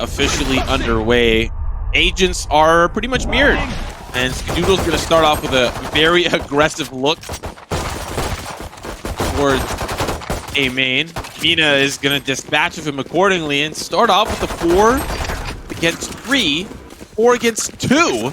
officially underway. Agents are pretty much mirrored. And Skadoodle's going to start off with a very aggressive look towards A main. Mina is going to dispatch of him accordingly and start off with a 4 against 3, 4 against 2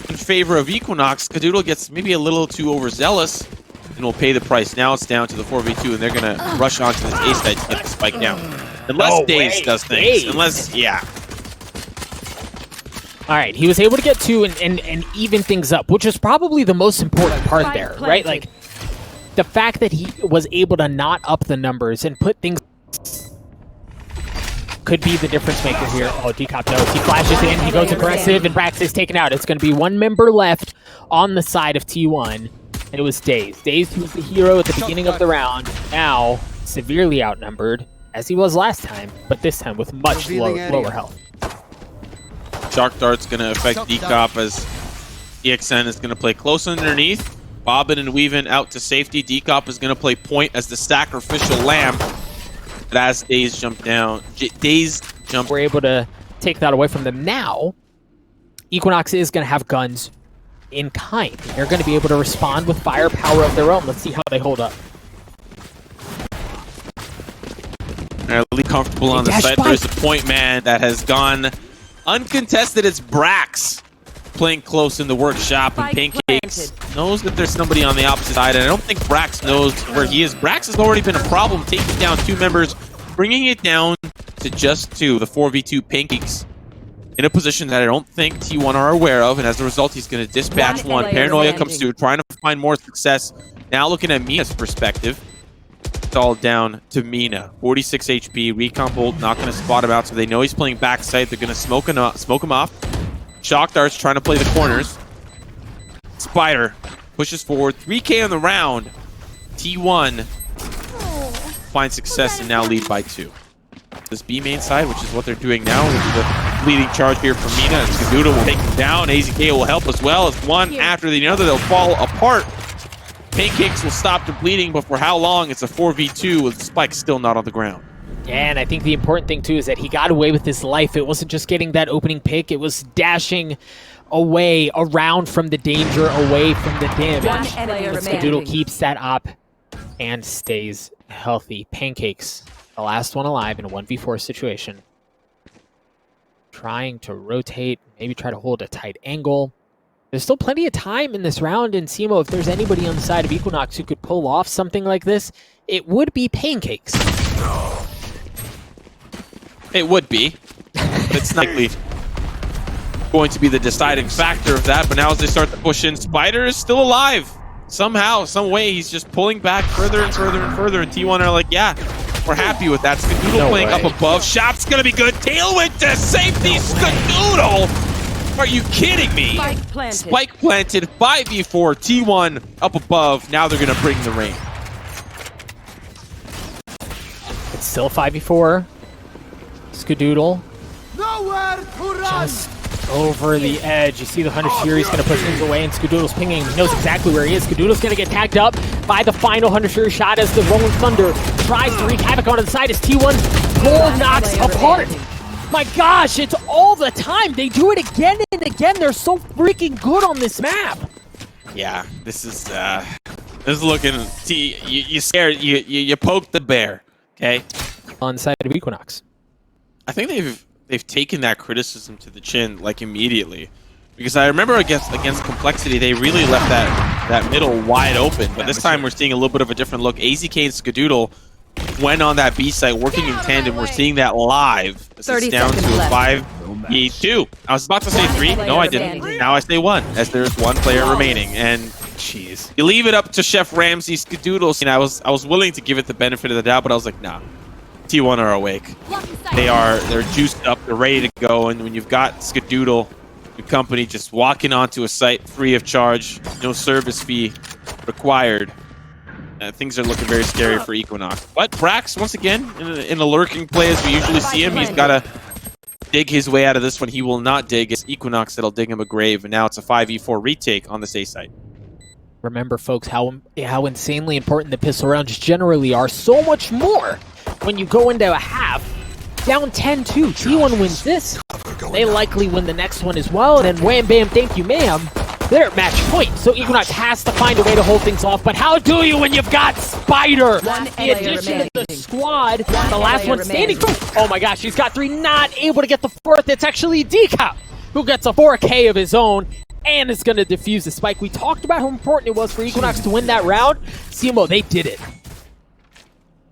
in favor of Equinox. Skadoodle gets maybe a little too overzealous and will pay the price. Now it's down to the 4v2 and they're going to rush onto this A site to get the spike down. Unless DaZeD does things. Unless, yeah. All right, he was able to get 2 and even things up, which is probably the most important part there, right? Like, the fact that he was able to not up the numbers and put things could be the difference maker here. Oh, Dcop knows. He flashes in, he goes aggressive, and Brax is taken out. It's going to be 1 member left on the side of T1, and it was DaZeD. DaZeD, who was the hero at the beginning of the round, now severely outnumbered, as he was last time, but this time with much lower health. Shark Dart's going to affect Dcop as EXN is going to play close underneath. Bobbin and weaving out to safety. Dcop is going to play point as the sacrificial lamb. But as DaZeD jump down, DaZeD jump. We're able to take that away from them now. Equinox is going to have guns in kind. They're going to be able to respond with firepower of their own. Let's see how they hold up. They're really comfortable on the site. There's a point man that has gone uncontested. It's Brax playing close in the workshop, and Paincakes knows that there's somebody on the opposite side, and I don't think Brax knows where he is. Brax has already been a problem, taking down 2 members, bringing it down to just 2. The 4v2 Paincakes in a position that I don't think T1 are aware of, and as a result, he's going to dispatch 1. Paranoia comes through, trying to find more success. Now looking at Mina's perspective, it's all down to Mina. 46 HP, recon bolt, not going to spot him out, so they know he's playing backside. They're going to smoke him off. Shock Dart's trying to play the corners. Spyder pushes forward. 3K on the round. T1 finds success and now lead by 2. This B main side, which is what they're doing now, which is the leading charge here from Mina. And Skadoodle will take him down. AZK will help as well. As one after the other, they'll fall apart. Paincakes will stop the bleeding, but for how long? It's a 4v2 with Spike still not on the ground. Yeah, and I think the important thing, too, is that he got away with his life. It wasn't just getting that opening pick. It was dashing away, around from the danger, away from the damage. Skadoodle keeps that up and stays healthy. Paincakes, the last one alive in a 1v4 situation. Trying to rotate, maybe try to hold a tight angle. There's still plenty of time in this round, and Simo, if there's anybody on the side of Equinox who could pull off something like this, it would be Paincakes. It would be. It's not likely going to be the deciding factor of that, but now as they start to push in, Spyder is still alive. Somehow, some way, he's just pulling back further and further and further, and T1 are like, yeah, we're happy with that. Skadoodle playing up above. Shot's gonna be good. Tailwind to safety. Skadoodle! Are you kidding me? Spike planted. 5v4. T1 up above. Now they're gonna bring the rain. It's still 5v4. Skadoodle just over the edge. You see the Hunter Fury's going to push things away, and Skadoodle's pinging. He knows exactly where he is. Skadoodle's going to get tagged up by the final Hunter Fury shot as the Rolling Thunder tries to wreak havoc onto the side as T1 pull knocks apart. My gosh, it's all the time. They do it again and again. They're so freaking good on this map. Yeah, this is looking. You scared. You poked the bear. Okay. On the side of Equinox. I think they've taken that criticism to the chin like immediately, because I remember against Complexity they really left that middle wide open, but this time we're seeing a little bit of a different look. AZK and Skadoodle went on that B site working in tandem. We're seeing that live. This is down to a 5v2. I was about to say 3. No, I didn't. Now I say 1, as there's 1 player remaining. And jeez, you leave it up to Chef Ramsey. Skadoodle, and I was willing to give it the benefit of the doubt, but I was like, nah. T1 are awake. They're juiced up, they're ready to go, and when you've got Skadoodle and company just walking onto a site free of charge, no service fee required, things are looking very scary for Equinox. But Brax, once again, in a lurking play as we usually see him, he's got to dig his way out of this one. He will not dig. It's Equinox that'll dig him a grave, and now it's a 5v4 retake on this A site. Remember, folks, how insanely important the pistol rounds generally are. So much more when you go into a half down 10-2. T1 wins this. They likely win the next one as well. And then wham, bam, thank you, ma'am. They're at match point. So Equinox has to find a way to hold things off. But how do you when you've got Spyder? The addition of the squad. The last one standing. Oh my gosh, he's got 3. Not able to get the 4th. It's actually Dcop who gets a 4K of his own and is going to defuse the spike. We talked about how important it was for Equinox to win that round. Simo, they did it.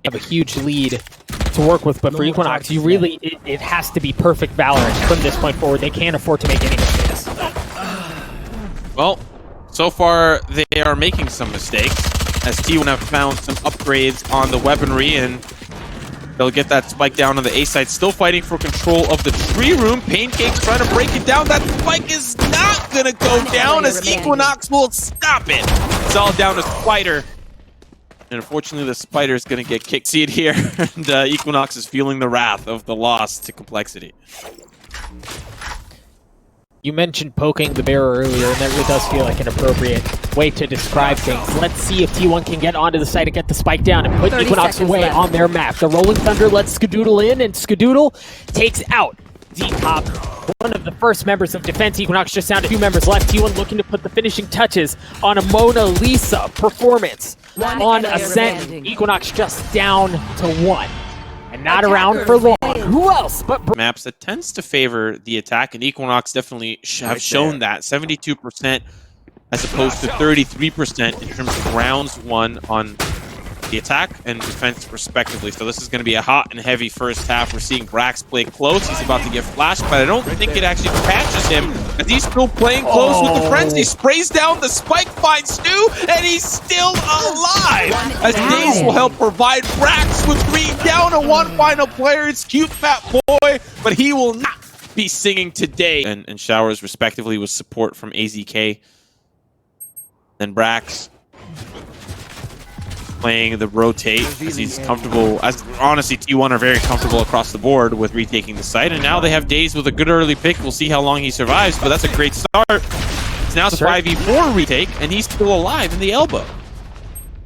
Have a huge lead to work with, but for Equinox, you really, it has to be perfect VALORANT from this point forward. They can't afford to make any mistakes. Well, so far they are making some mistakes, as T1 have found some upgrades on the weaponry, and they'll get that spike down on the A side. Still fighting for control of the tree room. Paincakes trying to break it down. That spike is not going to go down, as Equinox will stop it. It's all down to Spyder. And unfortunately, the Spyder is going to get kicked. See it here, and Equinox is feeling the wrath of the loss to complexity. You mentioned poking the bear earlier, and that really does feel like an appropriate way to describe things. Let's see if T1 can get onto the site and get the spike down and put Equinox away on their map. The Rolling Thunder lets Skadoodle in, and Skadoodle takes out Dcop, one of the first members of defense. Equinox just down to 2 members left. T1 looking to put the finishing touches on a Mona Lisa performance on Ascent. Equinox just down to 1. And not around for long. Who else but maps that tends to favor the attack, and Equinox definitely have shown that. 72% as opposed to 33% in terms of rounds won on the attack and defense respectively. So this is going to be a hot and heavy first half. We're seeing Brax play close. He's about to get flashed, but I don't think it actually patches him, as he's still playing close with the frenzy. Sprays down the spike, finds Stu, and he's still alive, as DaZeD will help provide Brax with 3 down to 1 final player. It's cute fat boy, but he will not be singing today. And showers respectively with support from AZK. Then Brax playing the rotate, as he's comfortable. As honestly, T1 are very comfortable across the board with retaking the site, and now they have DaZeD with a good early pick. We'll see how long he survives, but that's a great start. It's now 5v4 retake, and he's still alive in the elbow.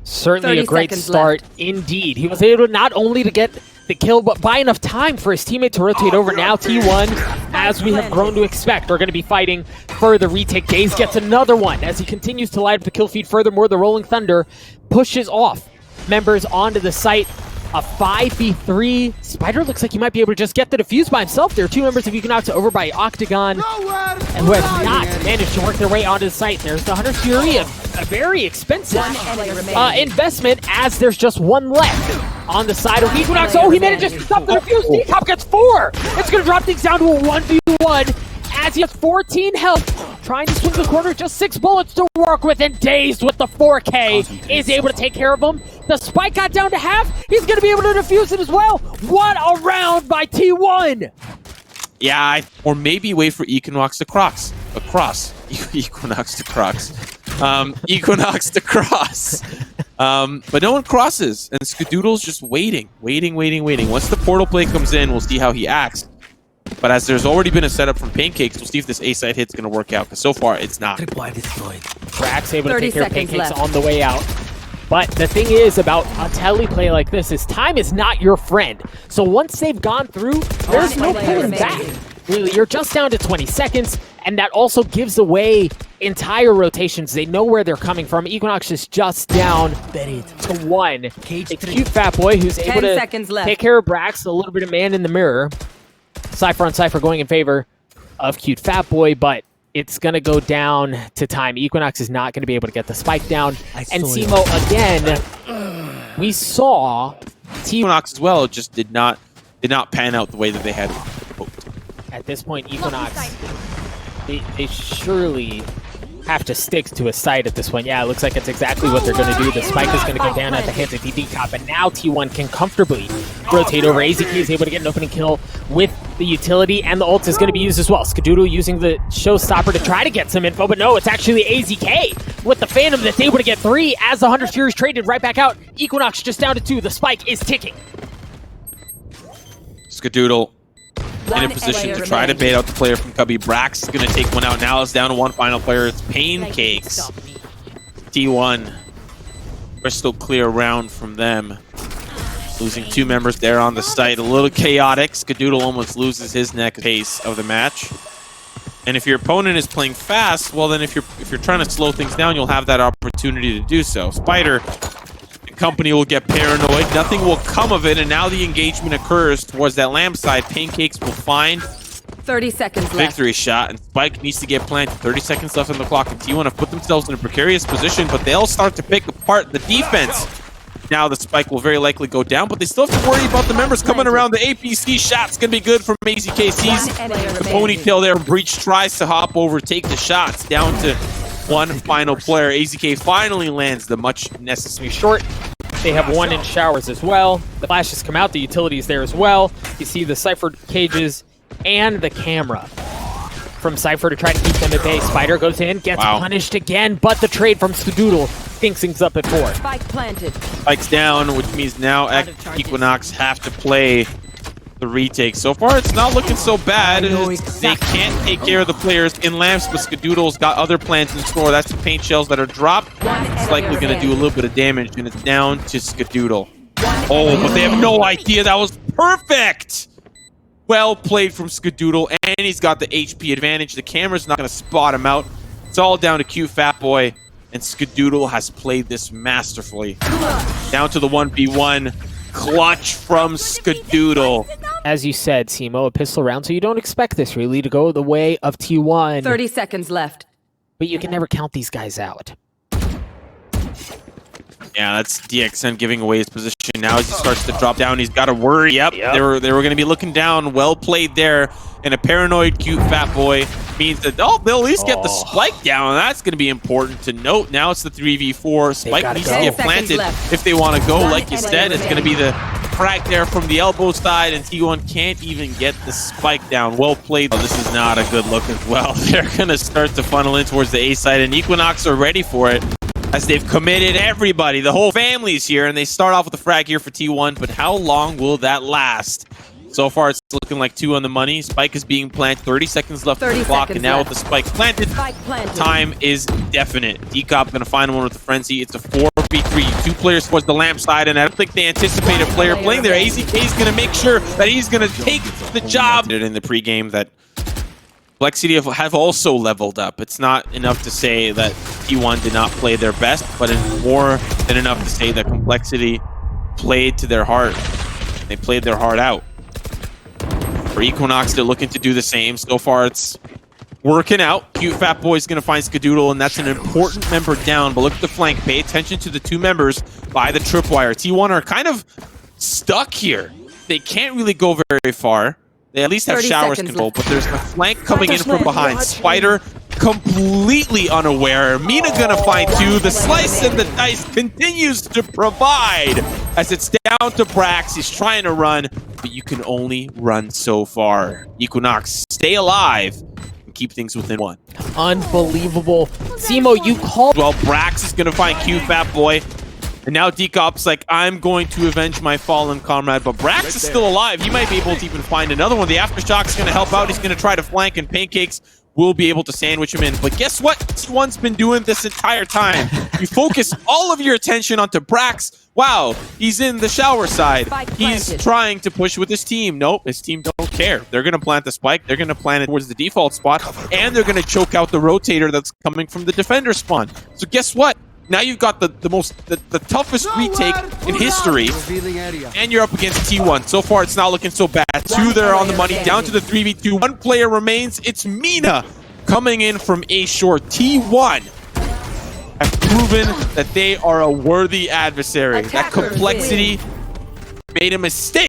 Certainly a great start indeed. He was able not only to get the kill, but buy enough time for his teammate to rotate over. Now T1, as we have grown to expect, are going to be fighting for the retake. DaZeD gets another one as he continues to light up the kill feed. Furthermore, the Rolling Thunder pushes off members onto the site. A 5v3. Spyder looks like he might be able to just get the defuse by himself. There are 2 members of Equinox over by Octagon, and who have not managed to work their way onto the site. There's the Hunter's Fury, a very expensive investment, as there's just 1 left on the side of Equinox. Oh, he managed to stop the defuse. Dcop gets 4. It's going to drop things down to a 1v1 as he has 14 health. Trying to swing the corner, just 6 bullets to work with, and DaZeD with the 4K is able to take care of him. The spike got down to half. He's going to be able to defuse it as well. What a round by T1! Yeah, or maybe wait for Equinox to cross. Equinox to cross. Equinox to cross. But no one crosses, and Skadoodle's just waiting. Once the portal play comes in, we'll see how he acts. But as there's already been a setup from Paincakes, we'll see if this A-side hit's going to work out, because so far it's not. Brax able to take care of Paincakes on the way out. But the thing is about a tele play like this is time is not your friend. So once they've gone through, there's no pulling back. Really, you're just down to 20 seconds, and that also gives away entire rotations. They know where they're coming from. Equinox is just down to 1. It's a cute fat boy who's able to take care of Brax, a little bit of man in the mirror. Cypher on Cypher going in favor of cute fat boy, but it's going to go down to time. Equinox is not going to be able to get the spike down. And Simo, again, we saw Equinox as well just did not pan out the way that they had hoped. At this point, Equinox, they surely have to stick to a site at this point. Yeah, it looks like it's exactly what they're going to do. The spike is going to go down at the hands of Dcop, and now T1 can comfortably rotate over. AZK is able to get an opening kill with the utility, and the ult is going to be used as well. Skadoodle using the showstopper to try to get some info, but no, it's actually AZK with the Phantom that's able to get 3 as the Hunter's Fury is traded right back out. Equinox just down to 2. The spike is ticking. Skadoodle in a position to try to bait out the player from Cubby. Brax is going to take one out. Now it's down to 1 final player. It's Paincakes. T1. Crystal clear round from them. Losing 2 members there on the site. A little chaotic. Skadoodle almost loses his neck pace of the match. And if your opponent is playing fast, well then if you're trying to slow things down, you'll have that opportunity to do so. Spyder and company will get paranoid. Nothing will come of it, and now the engagement occurs towards that lamp side. Paincakes will find 30 seconds left. Victory shot, and Spike needs to get planted. 30 seconds left on the clock, and T1 have put themselves in a precarious position, but they'll start to pick apart the defense. Now the spike will very likely go down, but they still have to worry about the members coming around. The APC shot's gonna be good from AZKC's. The ponytail there. Breach tries to hop over, take the shots. Down to one final player. AZK finally lands the much necessary short. They have one in showers as well. The flashes come out, the utilities there as well. You see the Cypher cages and the camera from Cypher to try to keep them at bay. Spyder goes in, gets punished again, but the trade from Skadoodle thinks things up at 4. Spike planted. Spike's down, which means now Equinox have to play the retake. So far, it's not looking so bad. They can't take care of the players in lamps, but Skadoodle's got other plans in store. That's the paint shells that are dropped. It's likely going to do a little bit of damage, and it's down to Skadoodle. Oh, but they have no idea. That was perfect! Well played from Skadoodle, and he's got the HP advantage. The camera's not going to spot him out. It's all down to Cute Fat Boy, and Skadoodle has played this masterfully. Down to the 1v1. Clutch from Skadoodle. As you said, Simo, a pistol round, so you don't expect this really to go the way of T1. 30 seconds left. But you can never count these guys out. Yeah, that's DXN giving away his position. Now as he starts to drop down, he's got to worry. Yep. They were going to be looking down. Well played there. And a paranoid Cute Fat Boy means that, they'll at least get the spike down. That's going to be important to note. Now it's the 3v4. Spike needs to get planted if they want to go. Like you said, it's going to be the crack there from the elbow side, and T1 can't even get the spike down. Well played. Oh, this is not a good look as well. They're going to start to funnel in towards the A side, and Equinox are ready for it, as they've committed everybody. The whole family's here, and they start off with a frag here for T1, but how long will that last? So far, it's looking like 2 on the money. Spike is being planted. 30 seconds left on the clock, and now with the spike planted, time is definite. Dcop going to find one with the frenzy. It's a 4v3. 2 players towards the lamp side, and I don't think they anticipate a player playing there. AZK is going to make sure that he's going to take the job. In the pregame that Complexity have also leveled up. It's not enough to say that T1 did not play their best, but it's more than enough to say that Complexity played to their heart. They played their heart out. For Equinox, they're looking to do the same. So far, it's working out. Cute Fat Boy's going to find Skadoodle, and that's an important member down. But look at the flank. Pay attention to the 2 members by the tripwire. T1 are kind of stuck here. They can't really go very far. They at least have showers control, but there's a flank coming in from behind. Spyder completely unaware. Mina gonna find 2. The slice and the dice continues to provide as it's down to Brax. He's trying to run, but you can only run so far. Equinox, stay alive and keep things within 1. Unbelievable. Simo, you called. Well, Brax is gonna find Cute Fat Boy. And now Dcop's like, I'm going to avenge my fallen comrade, but Brax is still alive. He might be able to even find another one. The Aftershock's going to help out. He's going to try to flank, and Paincakes will be able to sandwich him in. But guess what? T1's been doing this entire time. You focus all of your attention onto Brax. Wow, he's in the shower side. He's trying to push with his team. Nope, his team don't care. They're going to plant the spike. They're going to plant it towards the default spot, and they're going to choke out the rotator that's coming from the defender spawn. So guess what? Now you've got the toughest retake in history, and you're up against T1. So far, it's not looking so bad. 2 there on the money, down to the 3v2. 1 player remains. It's Mina coming in from A short. T1 have proven that they are a worthy adversary. That Complexity made a mistake.